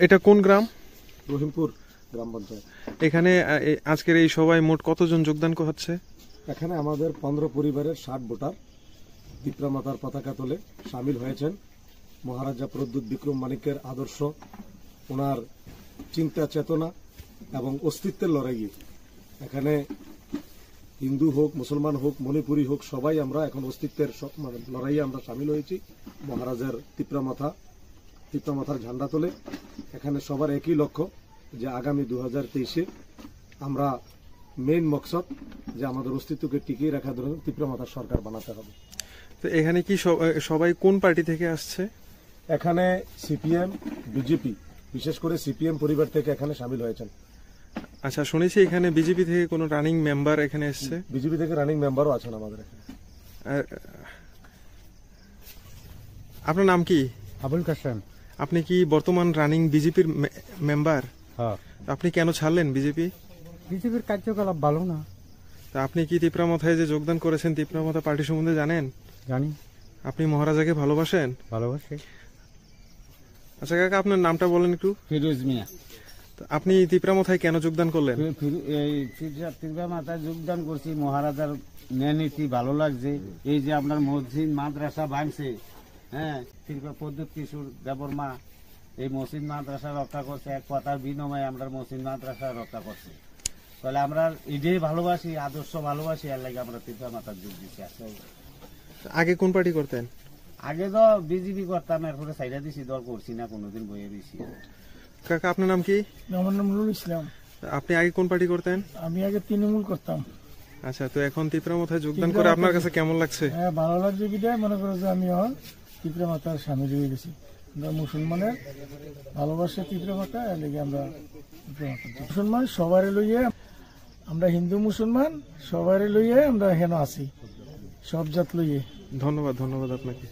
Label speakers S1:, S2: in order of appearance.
S1: এটা কোন গ্রাম?
S2: রহিমপুর গ্রাম পঞ্চায়েত।
S1: এখানে আজকের এই সভায় মোট কতজন যোগদান হচ্ছে?
S2: এখানে আমাদের 15 পরিবারের 60 ভোটার পিতামাতার পতাকা তোলে সামিল হয়েছেন। মহারাজা প্রদ্যুৎ বিক্রম মানিক্যের আদর্শ, ওনার চিন্তা চেতনা এবং অস্তিত্বের লড়াইয়ে এখানে হিন্দু হোক, মুসলমান হোক, মণিপুরী হোক, সবাই আমরা এখন অস্তিত্বের লড়াইয়ে আমরা সামিল হয়েছি। মহারাজার পিতামাতার ঝান্ডা তোলে এখানে সবার একই লক্ষ্য যে আগামী 2023-এ আমরা মেইন মকসদ যে আমাদের অস্তিত্বকে টিকিয়ে রাখার জন্য পিতামাতার সরকার বানাতে হবে।
S1: তো এখানে কি সবাই কোন পার্টি থেকে আসছে?
S2: এখানে সিপিএম, বিজেপি, বিশেষ করে সিপিএম পরিবার থেকে এখানে সামিল হয়েছেন।
S1: আচ্ছা, শুনেছি এখানে বিজেপি থেকে কোনো রানিং মেম্বার এখানে এসছে?
S2: বিজেপি থেকে রানিং মেম্বারও আছেন আমাদের এখানে।
S1: আপনার নাম কি?
S3: আবুল কাসেম।
S1: আপনি কি বর্তমান রানিং বিজেপির মেম্বার?
S3: হ্যাঁ।
S1: আপনি কেন ছাড়লেন বিজেপি?
S3: বিজেপির কার্যকলাপ ভালো না।
S1: তা আপনি কি তিপ্রামথায় যে যোগদান করেছেন, তিপ্রামথা পার্টি সম্বন্ধে জানেন?
S3: জানি।
S1: আপনি মহারাজাকে ভালোবাসেন?
S3: ভালোবাসি।
S1: আচ্ছা কাকা, আপনার নামটা বলেন একটু।
S4: ফিরোজ মিয়া।
S1: আপনি তিপ্রামথায় কেন যোগদান করলেন?
S4: তিপ্রামথায় যোগদান করছি, মহারাজার নীতি ভালো লাগছে। এই যে আপনার মসজিদ মাদ্রাসা ভাঙছে, হ্যাঁ, প্রদ্যুৎ কিশোর দেববর্মা এই মসজিদ মাদ্রাসা রক্ষা করছে, এক কথার বিনিময়ে আমরা মসজিদ মাদ্রাসা রক্ষা করছি। তাহলে আমরা এটাই ভালোবাসি, আদর্শ ভালোবাসি, এর লাগে আমরা তিপ্রামথার যোগ দিচ্ছি।
S1: আগে কোন পার্টি করতেন?
S4: আগে তো বিজেপি করতাম, এরপরে সাইডা দিছি, দল করছি না, কোনোদিন বইয়ে দিছি।
S1: কাকা আপনার নাম কি?
S5: আমার নাম নুরুল ইসলাম।
S1: আপনি আগে কোন পার্টি করতেন?
S5: আমি আগে তৃণমূল করতাম।
S1: আচ্ছা, তো এখন তিপ্রামথায় যোগদান করে আপনার কাছে কেমন লাগছে?
S5: হ্যাঁ, ভালো লাগছে। বিদায় মনে করো যে আমি এখন তিপ্রামথার সামিল হয়ে গেছি। আমরা মুসলমানের ভালোবাসা তিপ্রামথা, এর লেগে আমরা মুসলমান সবারই লইয়ে, আমরা হিন্দু মুসলমান সবারই লইয়ে আমরা এখানে আছি, সব জাত লইয়ে।
S1: ধন্যবাদ আপনাকে।